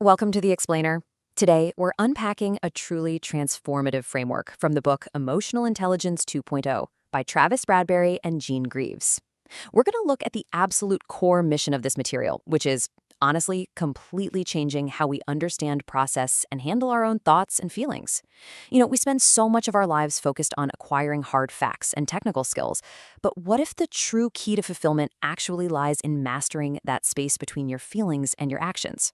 Welcome to The Explainer. Today, we're unpacking a truly transformative framework from the book Emotional Intelligence 2.0 by Travis Bradberry and Gene Greaves. We're going to look at the absolute core mission of this material, which is, honestly, completely changing how we understand, process, and handle our own thoughts and feelings. We spend so much of our lives focused on acquiring hard facts and technical skills, but what if the true key to fulfillment actually lies in mastering that space between your feelings and your actions?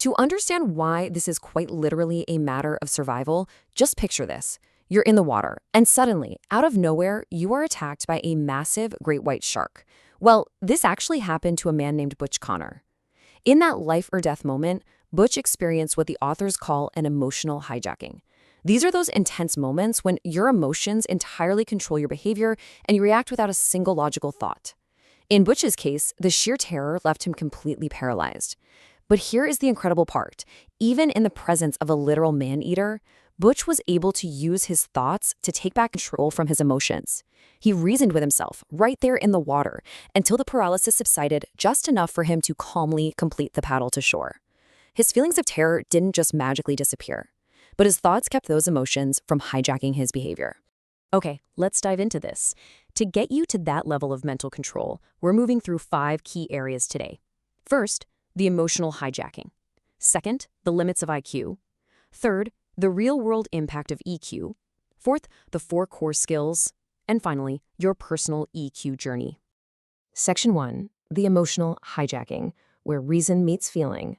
To understand why this is quite literally a matter of survival, just picture this. You're in the water, and suddenly, out of nowhere, you are attacked by a massive great white shark. Well, this actually happened to a man named Butch Connor. In that life or death moment, Butch experienced what the authors call an emotional hijacking. These are those intense moments when your emotions entirely control your behavior and you react without a single logical thought. In Butch's case, the sheer terror left him completely paralyzed. But here is the incredible part. Even in the presence of a literal man-eater, Butch was able to use his thoughts to take back control from his emotions. He reasoned with himself right there in the water until the paralysis subsided just enough for him to calmly complete the paddle to shore. His feelings of terror didn't just magically disappear, but his thoughts kept those emotions from hijacking his behavior. Okay, let's dive into this. To get you to that level of mental control, we're moving through 5 key areas today. First, the emotional hijacking. Second, the limits of IQ. Third, the real-world impact of EQ. Fourth, the 4 core skills. And finally, your personal EQ journey. Section 1, the emotional hijacking, where reason meets feeling.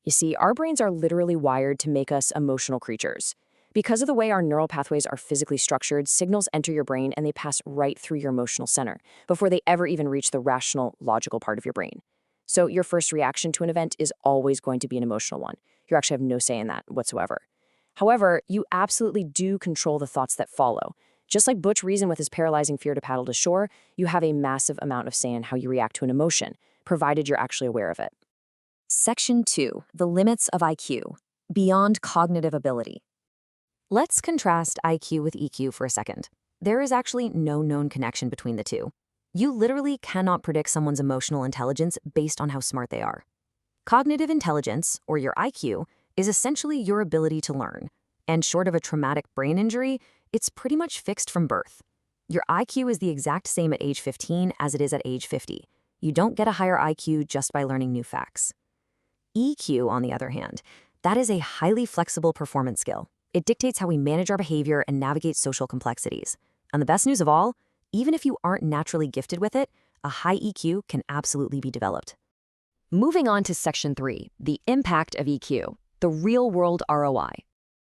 You see, our brains are literally wired to make us emotional creatures. Because of the way our neural pathways are physically structured, signals enter your brain and they pass right through your emotional center before they ever even reach the rational, logical part of your brain. So your first reaction to an event is always going to be an emotional one. You actually have no say in that whatsoever. However, you absolutely do control the thoughts that follow. Just like Butch reasoned with his paralyzing fear to paddle to shore, you have a massive amount of say in how you react to an emotion, provided you're actually aware of it. Section 2, the limits of IQ, beyond cognitive ability. Let's contrast IQ with EQ for a second. There is actually no known connection between the two. You literally cannot predict someone's emotional intelligence based on how smart they are. Cognitive intelligence, or your IQ, is essentially your ability to learn. And short of a traumatic brain injury, it's pretty much fixed from birth. Your IQ is the exact same at age 15 as it is at age 50. You don't get a higher IQ just by learning new facts. EQ, on the other hand, that is a highly flexible performance skill. It dictates how we manage our behavior and navigate social complexities. And the best news of all, even if you aren't naturally gifted with it, a high EQ can absolutely be developed. Moving on to Section 3, the impact of EQ, the real-world ROI.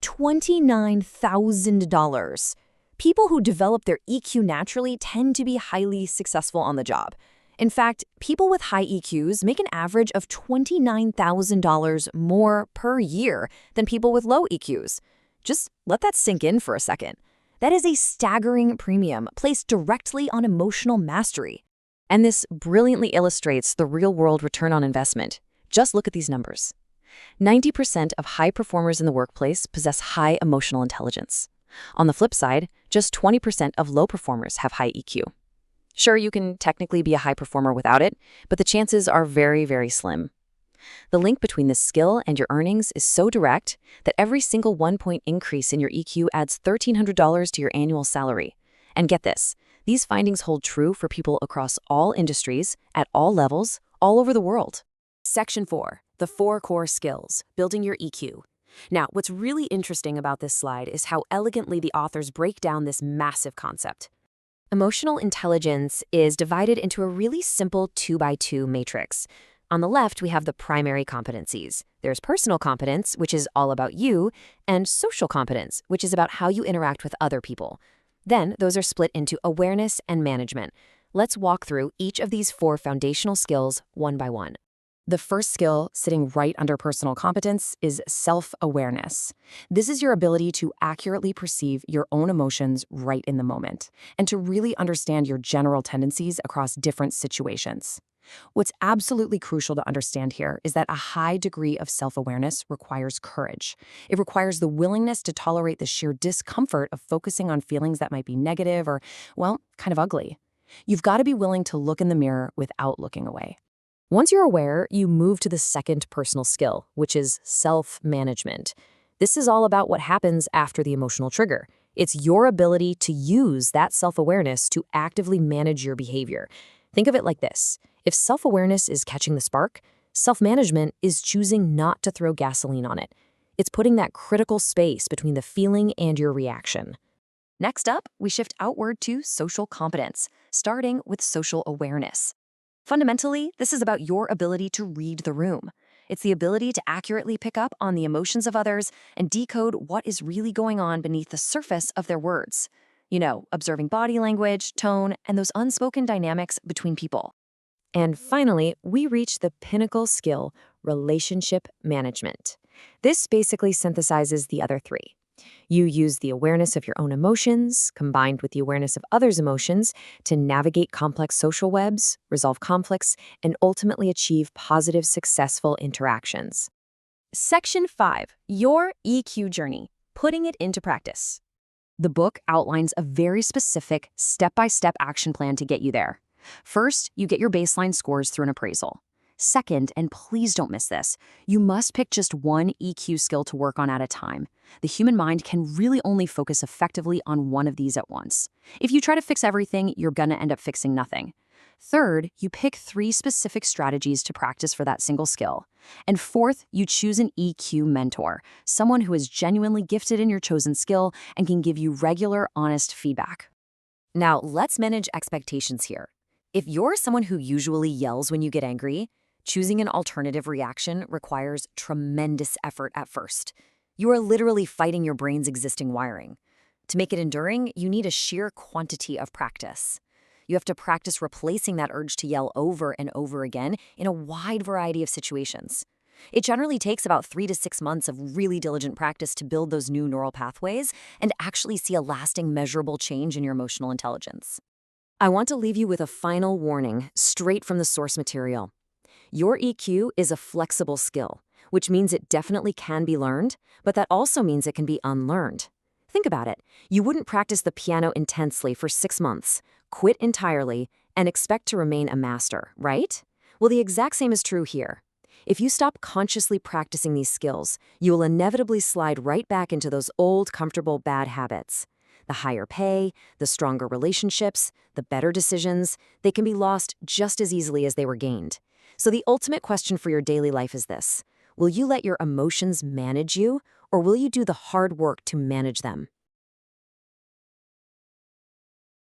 $29,000. People who develop their EQ naturally tend to be highly successful on the job. In fact, people with high EQs make an average of $29,000 more per year than people with low EQs. Just let that sink in for a second. That is a staggering premium placed directly on emotional mastery. And this brilliantly illustrates the real-world return on investment. Just look at these numbers. 90% of high performers in the workplace possess high emotional intelligence. On the flip side, just 20% of low performers have high EQ. Sure, you can technically be a high performer without it, but the chances are very, very slim. The link between this skill and your earnings is so direct that every single 1-point increase in your EQ adds $1,300 to your annual salary. And get this, these findings hold true for people across all industries, at all levels, all over the world. Section 4, the 4 core skills, building your EQ. Now, what's really interesting about this slide is how elegantly the authors break down this massive concept. Emotional intelligence is divided into a really simple 2x2 matrix. On the left, we have the primary competencies. There's personal competence, which is all about you, and social competence, which is about how you interact with other people. Then, those are split into awareness and management. Let's walk through each of these 4 foundational skills one by one. The first skill, sitting right under personal competence, is self-awareness. This is your ability to accurately perceive your own emotions right in the moment, and to really understand your general tendencies across different situations. What's absolutely crucial to understand here is that a high degree of self-awareness requires courage. It requires the willingness to tolerate the sheer discomfort of focusing on feelings that might be negative or, well, kind of ugly. You've got to be willing to look in the mirror without looking away. Once you're aware, you move to the second personal skill, which is self-management. This is all about what happens after the emotional trigger. It's your ability to use that self-awareness to actively manage your behavior. Think of it like this. If self-awareness is catching the spark, self-management is choosing not to throw gasoline on it. It's putting that critical space between the feeling and your reaction. Next up, we shift outward to social competence, starting with social awareness. Fundamentally, this is about your ability to read the room. It's the ability to accurately pick up on the emotions of others and decode what is really going on beneath the surface of their words. Observing body language, tone, and those unspoken dynamics between people. And finally, we reach the pinnacle skill, relationship management. This basically synthesizes the other three. You use the awareness of your own emotions, combined with the awareness of others' emotions, to navigate complex social webs, resolve conflicts, and ultimately achieve positive, successful interactions. Section 5. Your EQ Journey, Putting It into Practice. The book outlines a very specific, step-by-step action plan to get you there. First, you get your baseline scores through an appraisal. Second, and please don't miss this, you must pick just one EQ skill to work on at a time. The human mind can really only focus effectively on one of these at once. If you try to fix everything, you're gonna end up fixing nothing. Third, you pick 3 specific strategies to practice for that single skill. And fourth, you choose an EQ mentor, someone who is genuinely gifted in your chosen skill and can give you regular, honest feedback. Now, let's manage expectations here. If you're someone who usually yells when you get angry, choosing an alternative reaction requires tremendous effort at first. You are literally fighting your brain's existing wiring. To make it enduring, you need a sheer quantity of practice. You have to practice replacing that urge to yell over and over again in a wide variety of situations. It generally takes about 3 to 6 months of really diligent practice to build those new neural pathways and actually see a lasting, measurable change in your emotional intelligence. I want to leave you with a final warning straight from the source material. Your EQ is a flexible skill, which means it definitely can be learned, but that also means it can be unlearned. Think about it. You wouldn't practice the piano intensely for 6 months, quit entirely, and expect to remain a master, right? Well, the exact same is true here. If you stop consciously practicing these skills, you will inevitably slide right back into those old, comfortable bad habits. The higher pay, the stronger relationships, the better decisions, they can be lost just as easily as they were gained. So the ultimate question for your daily life is this: will you let your emotions manage you, or will you do the hard work to manage them?